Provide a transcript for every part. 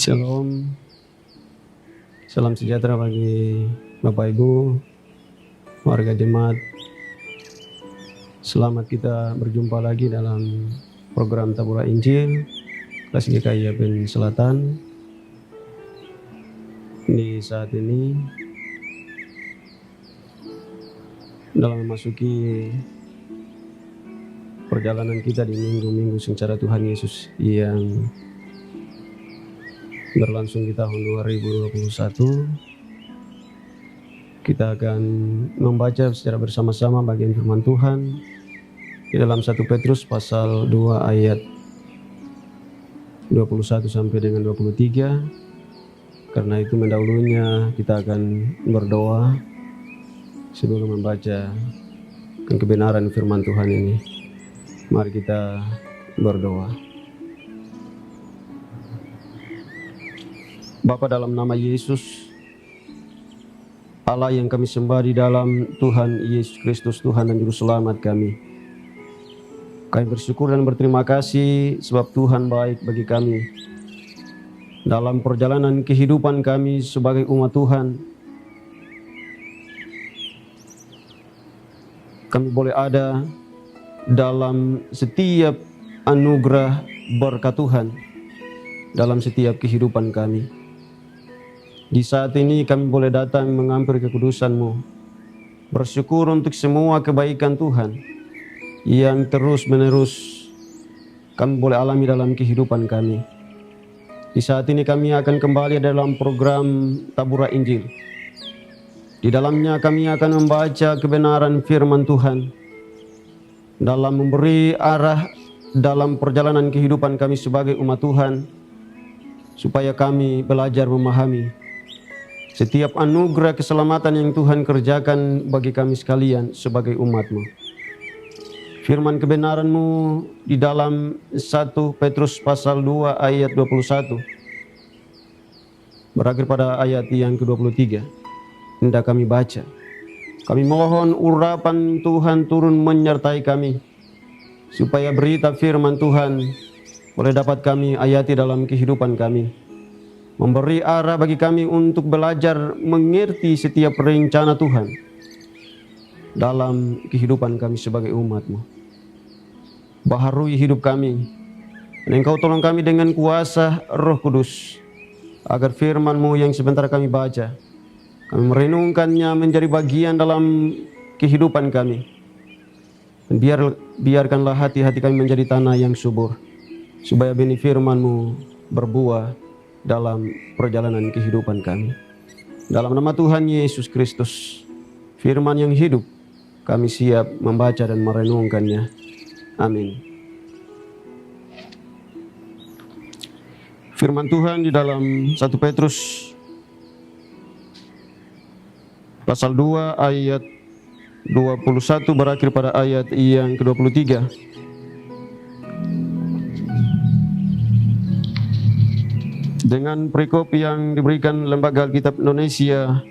Shalom, salam sejahtera bagi Bapak Ibu, warga jemaat. Selamat kita berjumpa lagi dalam program Tabura Injil Kelas GKI Yapen Selatan. Di saat ini dalam memasuki perjalanan kita di minggu-minggu sengsara Tuhan Yesus yang berlangsung di tahun 2021, kita akan membaca secara bersama-sama bagian firman Tuhan di dalam 1 Petrus pasal 2 ayat 21 sampai dengan 23. Karena itu mendahulunya kita akan berdoa sebelum membaca kebenaran firman Tuhan ini. Mari kita berdoa. Bapa, dalam nama Yesus, Allah yang kami sembah di dalam Tuhan Yesus Kristus, Tuhan dan Juru Selamat kami. Kami bersyukur dan berterima kasih sebab Tuhan baik bagi kami. Dalam perjalanan kehidupan kami sebagai umat Tuhan, kami boleh ada dalam setiap anugerah berkat Tuhan dalam setiap kehidupan kami. Di saat ini kami boleh datang mengampiri kekudusan-Mu, bersyukur untuk semua kebaikan Tuhan yang terus-menerus kami boleh alami dalam kehidupan kami. Di saat ini kami akan kembali dalam program Tabura Injil. Di dalamnya kami akan membaca kebenaran firman Tuhan dalam memberi arah dalam perjalanan kehidupan kami sebagai umat Tuhan, supaya kami belajar memahami setiap anugerah keselamatan yang Tuhan kerjakan bagi kami sekalian sebagai umat-Mu. Firman kebenaran-Mu di dalam 1 Petrus pasal 2 ayat 21 berakhir pada ayat yang ke-23. Hendak kami baca. Kami mohon urapan Tuhan turun menyertai kami, supaya berita firman Tuhan boleh dapat kami ayati dalam kehidupan kami, memberi arah bagi kami untuk belajar mengerti setiap rencana Tuhan dalam kehidupan kami sebagai umat-Mu. Baharui hidup kami, dan Engkau tolong kami dengan kuasa Roh Kudus, agar firman-Mu yang sebentar kami baca, kami merenungkannya menjadi bagian dalam kehidupan kami. Dan biarkanlah hati-hati kami menjadi tanah yang subur, supaya benih firman-Mu berbuah dalam perjalanan kehidupan kami. Dalam nama Tuhan Yesus Kristus, firman yang hidup, kami siap membaca dan merenungkannya. Amin. Firman Tuhan di dalam 1 Petrus pasal 2 ayat 21 berakhir pada ayat yang ke-23. Dengan perikop yang diberikan Lembaga Alkitab Indonesia,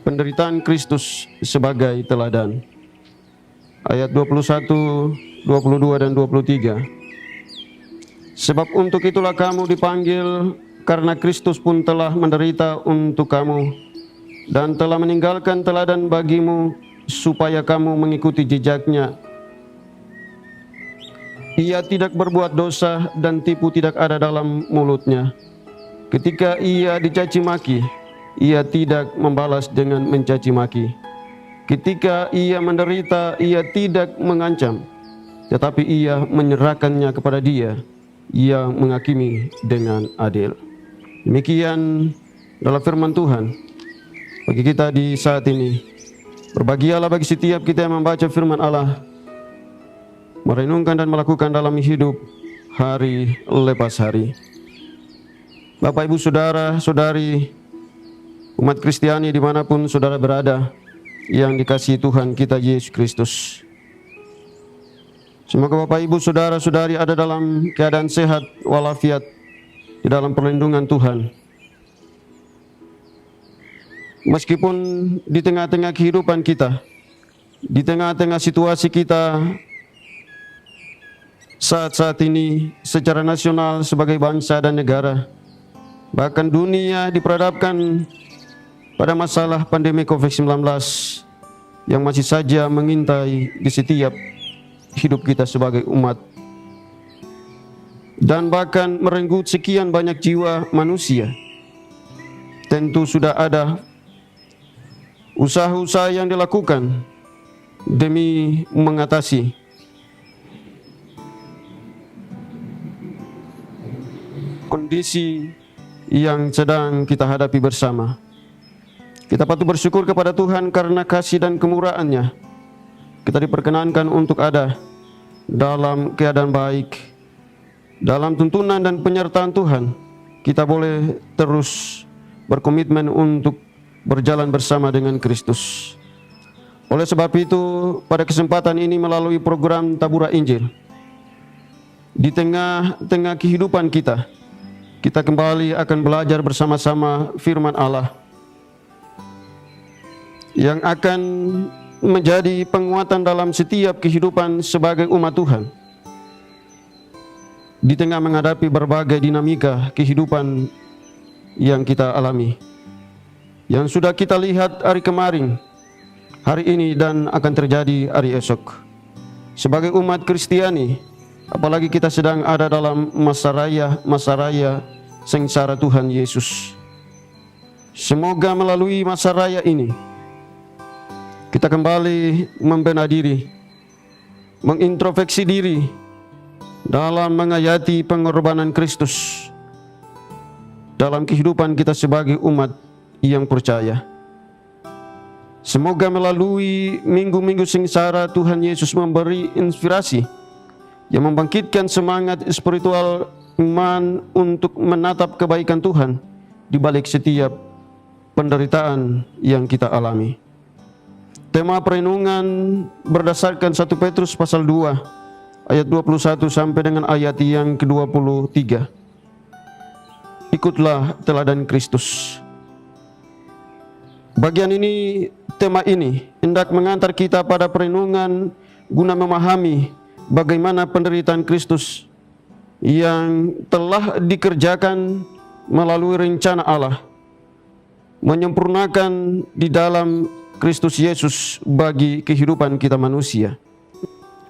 penderitaan Kristus sebagai teladan. Ayat 21, 22 dan 23. Sebab untuk itulah kamu dipanggil, karena Kristus pun telah menderita untuk kamu dan telah meninggalkan teladan bagimu, supaya kamu mengikuti jejaknya. Ia tidak berbuat dosa dan tipu tidak ada dalam mulutnya. Ketika ia dicaci maki, ia tidak membalas dengan mencaci maki. Ketika ia menderita, ia tidak mengancam, tetapi ia menyerahkannya kepada Dia yang menghakimi dengan adil. Demikian dalam firman Tuhan bagi kita di saat ini. Berbahagialah bagi setiap kita yang membaca firman Allah, merenungkan dan melakukan dalam hidup hari lepas hari. Bapak, Ibu, Saudara, Saudari, umat Kristiani dimanapun saudara berada, yang dikasihi Tuhan kita Yesus Kristus. Semoga Bapak, Ibu, Saudara, Saudari ada dalam keadaan sehat walafiat di dalam perlindungan Tuhan. Meskipun di tengah-tengah kehidupan kita, di tengah-tengah situasi kita saat-saat ini secara nasional sebagai bangsa dan negara, bahkan dunia diperhadapkan pada masalah pandemi COVID-19 yang masih saja mengintai di setiap hidup kita sebagai umat, dan bahkan merenggut sekian banyak jiwa manusia. Tentu sudah ada usaha-usaha yang dilakukan demi mengatasi kondisi yang sedang kita hadapi bersama. Kita patut bersyukur kepada Tuhan karena kasih dan kemurahan-Nya. Kita diperkenankan untuk ada dalam keadaan baik, dalam tuntunan dan penyertaan Tuhan. Kita boleh terus berkomitmen untuk berjalan bersama dengan Kristus. Oleh sebab itu, pada kesempatan ini melalui program Tabura Injil, di tengah-tengah kehidupan kita, kita kembali akan belajar bersama-sama firman Allah yang akan menjadi penguatan dalam setiap kehidupan sebagai umat Tuhan. Di tengah menghadapi berbagai dinamika kehidupan yang kita alami, yang sudah kita lihat hari kemarin, hari ini, dan akan terjadi hari esok. Sebagai umat Kristiani, apalagi kita sedang ada dalam masa raya sengsara Tuhan Yesus. Semoga melalui masa raya ini kita kembali membina diri, mengintrospeksi diri dalam menghayati pengorbanan Kristus dalam kehidupan kita sebagai umat yang percaya. Semoga melalui minggu-minggu sengsara Tuhan Yesus memberi inspirasi yang membangkitkan semangat spiritual iman untuk menatap kebaikan Tuhan di balik setiap penderitaan yang kita alami. Tema perenungan berdasarkan 1 Petrus pasal 2 ayat 21 sampai dengan ayat yang ke-23. Ikutlah teladan Kristus. Bagian ini, tema ini hendak mengantar kita pada perenungan guna memahami bagaimana penderitaan Kristus yang telah dikerjakan melalui rencana Allah, menyempurnakan di dalam Kristus Yesus bagi kehidupan kita manusia.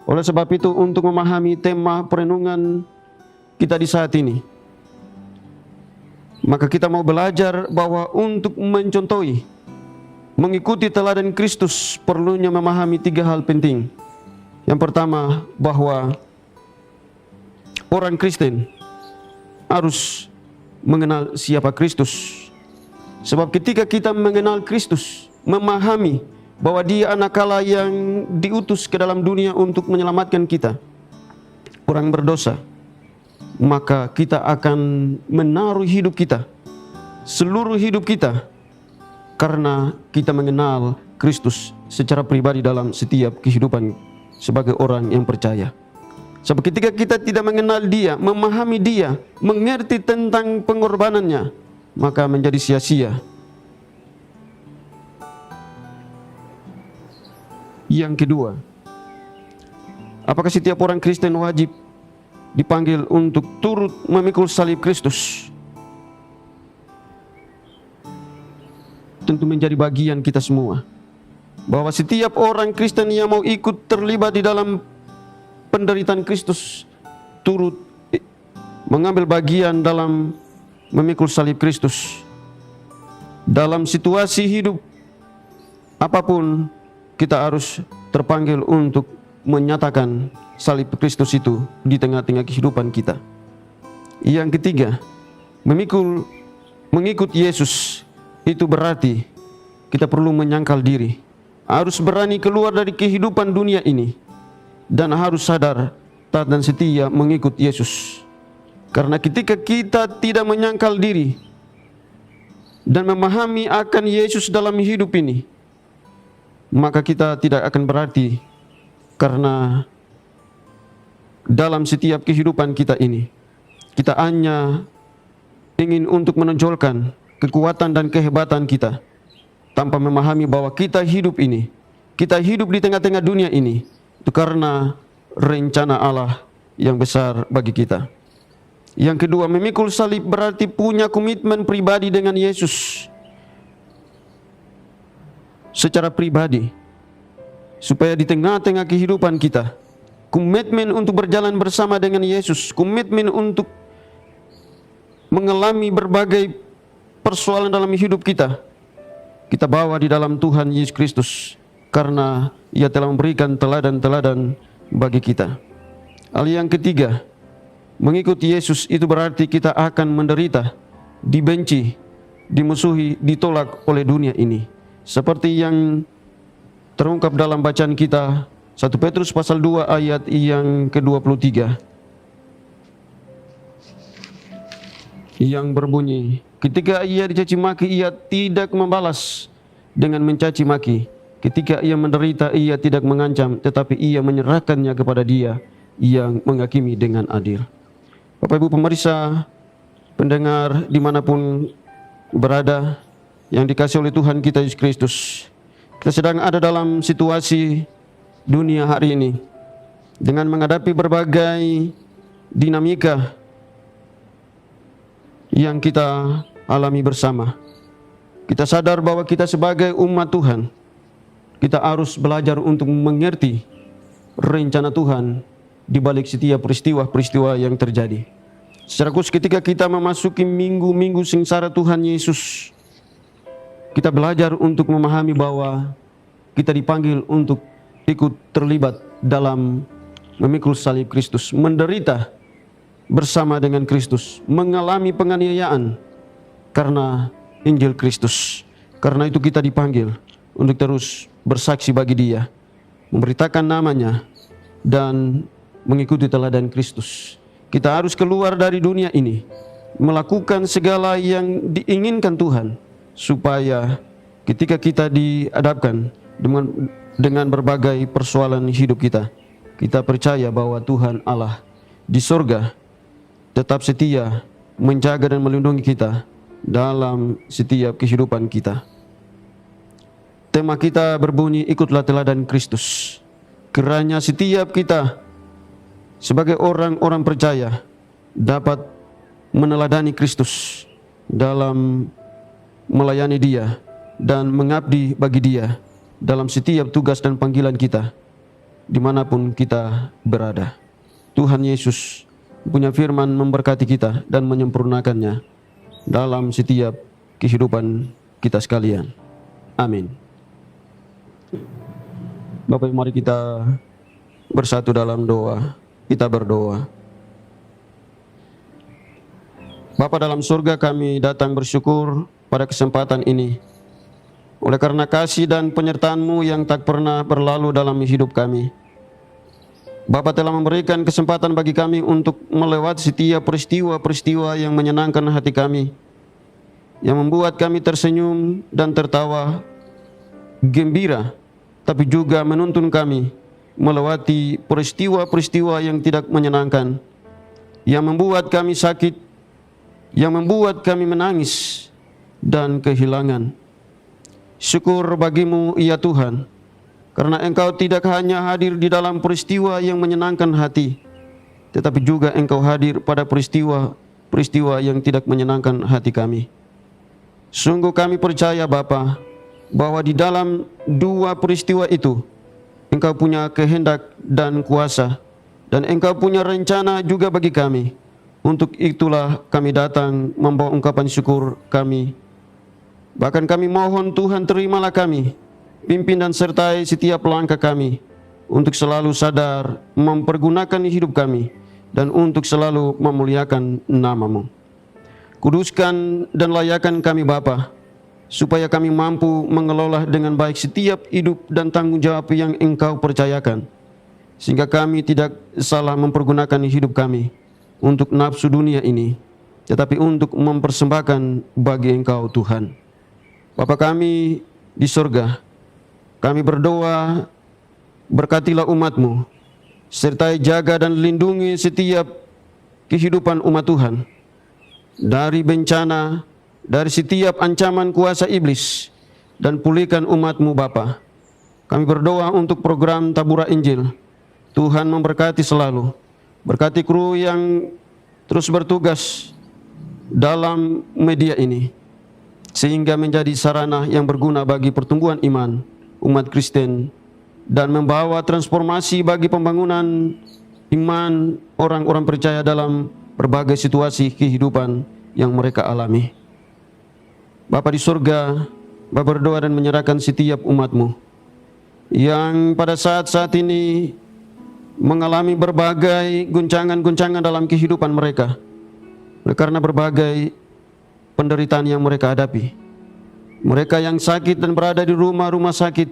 Oleh sebab itu, untuk memahami tema perenungan kita di saat ini, maka kita mau belajar bahwa untuk mencontohi, mengikuti teladan Kristus, perlunya memahami 3 hal penting. Yang pertama, bahwa orang Kristen harus mengenal siapa Kristus. Sebab ketika kita mengenal Kristus, memahami bahwa Dia anak Allah yang diutus ke dalam dunia untuk menyelamatkan kita, orang berdosa, maka kita akan menaruh hidup kita, seluruh hidup kita, karena kita mengenal Kristus secara pribadi dalam setiap kehidupan sebagai orang yang percaya. Sebab ketika kita tidak mengenal Dia, memahami Dia, mengerti tentang pengorbanannya, maka menjadi sia-sia. Yang kedua, apakah setiap orang Kristen wajib dipanggil untuk turut memikul salib Kristus? Tentu menjadi bagian kita semua, bahwa setiap orang Kristen yang mau ikut terlibat di dalam penderitaan Kristus, turut mengambil bagian dalam memikul salib Kristus. Dalam situasi hidup apapun, kita harus terpanggil untuk menyatakan salib Kristus itu di tengah-tengah kehidupan kita. Yang ketiga, mengikut Yesus itu berarti kita perlu menyangkal diri, harus berani keluar dari kehidupan dunia ini, dan harus sadar, taat dan setia mengikut Yesus. Karena ketika kita tidak menyangkal diri dan memahami akan Yesus dalam hidup ini, maka kita tidak akan berarti, karena dalam setiap kehidupan kita ini, kita hanya ingin untuk menonjolkan kekuatan dan kehebatan kita, tanpa memahami bahwa kita hidup di tengah-tengah dunia ini, itu karena rencana Allah yang besar bagi kita. Yang kedua, memikul salib berarti punya komitmen pribadi dengan Yesus secara pribadi, supaya di tengah-tengah kehidupan kita, komitmen untuk berjalan bersama dengan Yesus, komitmen untuk mengalami berbagai persoalan dalam hidup kita, kita bawa di dalam Tuhan Yesus Kristus, karena Ia telah memberikan teladan-teladan bagi kita. Hal yang ketiga, mengikuti Yesus itu berarti kita akan menderita, dibenci, dimusuhi, ditolak oleh dunia ini. Seperti yang terungkap dalam bacaan kita 1 Petrus pasal 2 ayat yang ke-23, yang berbunyi, ketika ia dicaci maki, ia tidak membalas dengan mencaci maki. Ketika ia menderita, ia tidak mengancam, tetapi ia menyerahkannya kepada Dia yang menghakimi dengan adil. Bapak Ibu pemirsa, pendengar dimanapun berada, yang dikasihi oleh Tuhan kita Yesus Kristus, kita sedang ada dalam situasi dunia hari ini dengan menghadapi berbagai dinamika yang kita alami bersama. Kita sadar bahwa kita sebagai umat Tuhan, kita harus belajar untuk mengerti rencana Tuhan di balik setiap peristiwa-peristiwa yang terjadi. Secara khusus ketika kita memasuki minggu-minggu sengsara Tuhan Yesus, kita belajar untuk memahami bahwa kita dipanggil untuk ikut terlibat dalam memikul salib Kristus, menderita bersama dengan Kristus, mengalami penganiayaan karena Injil Kristus. Karena itu kita dipanggil untuk terus bersaksi bagi Dia, memberitakan namanya, dan mengikuti teladan Kristus. Kita harus keluar dari dunia ini, melakukan segala yang diinginkan Tuhan, supaya ketika kita dihadapkan dengan berbagai persoalan hidup kita, kita percaya bahwa Tuhan Allah di sorga tetap setia menjaga dan melindungi kita dalam setiap kehidupan kita. Tema kita berbunyi, ikutlah teladan Kristus. Kiranya setiap kita sebagai orang-orang percaya dapat meneladani Kristus dalam melayani Dia dan mengabdi bagi Dia dalam setiap tugas dan panggilan kita dimanapun kita berada. Tuhan Yesus punya firman memberkati kita dan menyempurnakannya dalam setiap kehidupan kita sekalian. Amin. Bapak Ibu, mari kita bersatu dalam doa. Kita berdoa. Bapa dalam surga, kami datang bersyukur pada kesempatan ini, oleh karena kasih dan penyertaan-Mu yang tak pernah berlalu dalam hidup kami. Bapa telah memberikan kesempatan bagi kami untuk melewati setiap peristiwa-peristiwa yang menyenangkan hati kami, yang membuat kami tersenyum dan tertawa gembira, tapi juga menuntun kami melewati peristiwa-peristiwa yang tidak menyenangkan, yang membuat kami sakit, yang membuat kami menangis dan kehilangan. Syukur bagimu ya Tuhan, karena Engkau tidak hanya hadir di dalam peristiwa yang menyenangkan hati, tetapi juga Engkau hadir pada peristiwa yang tidak menyenangkan hati kami. Sungguh kami percaya Bapa, bahwa di dalam dua peristiwa itu Engkau punya kehendak dan kuasa, dan Engkau punya rencana juga bagi kami. Untuk itulah kami datang membawa ungkapan syukur kami. Bahkan kami mohon Tuhan, terimalah kami, pimpin dan sertai setiap langkah kami, untuk selalu sadar mempergunakan hidup kami, dan untuk selalu memuliakan nama-Mu. Kuduskan dan layakan kami Bapa, supaya kami mampu mengelola dengan baik setiap hidup dan tanggung jawab yang Engkau percayakan, sehingga kami tidak salah mempergunakan hidup kami untuk nafsu dunia ini, tetapi untuk mempersembahkan bagi Engkau Tuhan. Bapa kami di surga, kami berdoa, berkatilah umat-Mu, sertai jaga dan lindungi setiap kehidupan umat Tuhan dari bencana, dari setiap ancaman kuasa iblis, dan pulihkan umat-Mu Bapa. Kami berdoa untuk program Tabura Injil. Tuhan memberkati selalu, Berkati kru yang terus bertugas dalam media ini, sehingga menjadi sarana yang berguna bagi pertumbuhan iman umat Kristen dan membawa transformasi bagi pembangunan iman orang-orang percaya dalam berbagai situasi kehidupan yang mereka alami. Bapa di surga, Bapa berdoa dan menyerahkan setiap umat-Mu yang pada saat-saat ini mengalami berbagai guncangan-guncangan dalam kehidupan mereka karena berbagai penderitaan yang mereka hadapi. Mereka yang sakit dan berada di rumah-rumah sakit,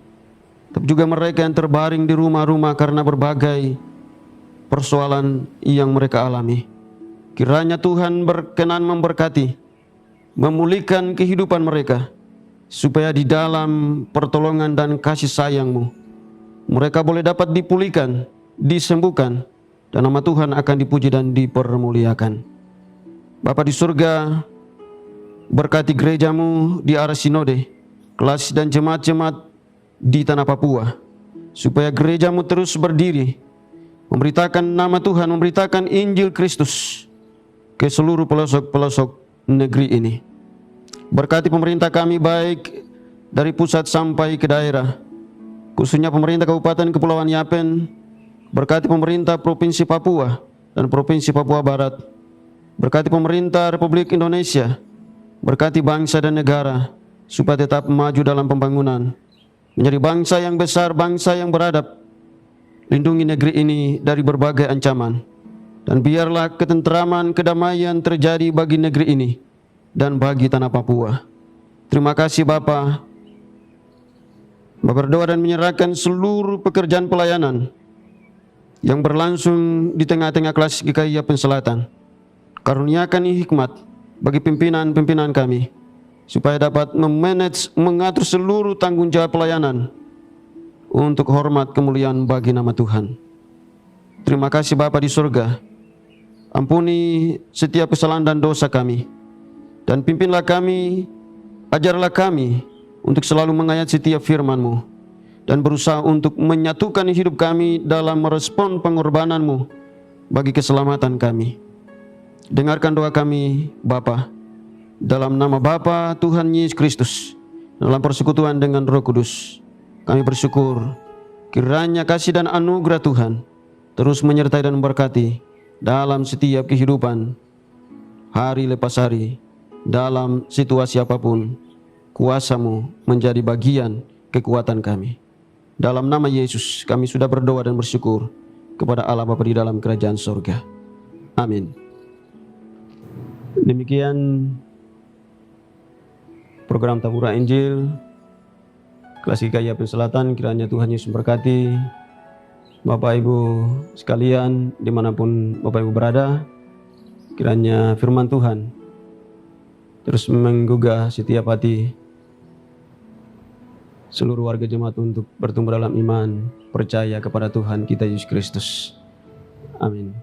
tapi juga mereka yang terbaring di rumah-rumah karena berbagai persoalan yang mereka alami. Kiranya Tuhan berkenan memberkati, memulihkan kehidupan mereka, supaya di dalam pertolongan dan kasih sayang-Mu, mereka boleh dapat dipulihkan, disembuhkan, dan nama Tuhan akan dipuji dan dipermuliakan. Bapa di surga, berkati gereja-Mu di arah sinode, kelas dan jemaat-jemaat di tanah Papua, supaya gereja-Mu terus berdiri, memberitakan nama Tuhan, memberitakan Injil Kristus ke seluruh pelosok-pelosok negeri ini. Berkati pemerintah kami baik dari pusat sampai ke daerah, khususnya pemerintah Kabupaten Kepulauan Yapen. Berkati pemerintah Provinsi Papua dan Provinsi Papua Barat. Berkati pemerintah Republik Indonesia. Berkati bangsa dan negara supaya tetap maju dalam pembangunan, menjadi bangsa yang besar, bangsa yang beradab. Lindungi negeri ini dari berbagai ancaman, dan biarlah ketenteraman, kedamaian terjadi bagi negeri ini dan bagi tanah Papua. Terima kasih Bapa. Bapa berdoa dan menyerahkan seluruh pekerjaan pelayanan yang berlangsung di tengah-tengah kelas GKI Yapen Selatan. Karuniakan hikmat bagi pimpinan-pimpinan kami, supaya dapat memanage, mengatur seluruh tanggung jawab pelayanan untuk hormat kemuliaan bagi nama Tuhan. Terima kasih Bapa di surga. Ampuni setiap kesalahan dan dosa kami, dan pimpinlah kami, ajarlah kami untuk selalu mengayat setiap firman-Mu, dan berusaha untuk menyatukan hidup kami dalam merespon pengorbanan-Mu bagi keselamatan kami. Dengarkan doa kami Bapa, dalam nama Bapa Tuhan Yesus Kristus, dalam persekutuan dengan Roh Kudus, kami bersyukur. Kiranya kasih dan anugerah Tuhan terus menyertai dan memberkati dalam setiap kehidupan, hari lepas hari, dalam situasi apapun. Kuasa-Mu menjadi bagian kekuatan kami. Dalam nama Yesus kami sudah berdoa dan bersyukur kepada Allah Bapa di dalam kerajaan surga. Amin. Demikian program Tabura Injil kelas GKI Yapen Selatan. Kiranya Tuhan Yesus memberkati Bapak Ibu sekalian dimanapun Bapak Ibu berada. Kiranya firman Tuhan terus menggugah setiap hati seluruh warga jemaat untuk bertumbuh dalam iman, percaya kepada Tuhan kita Yesus Kristus. Amin.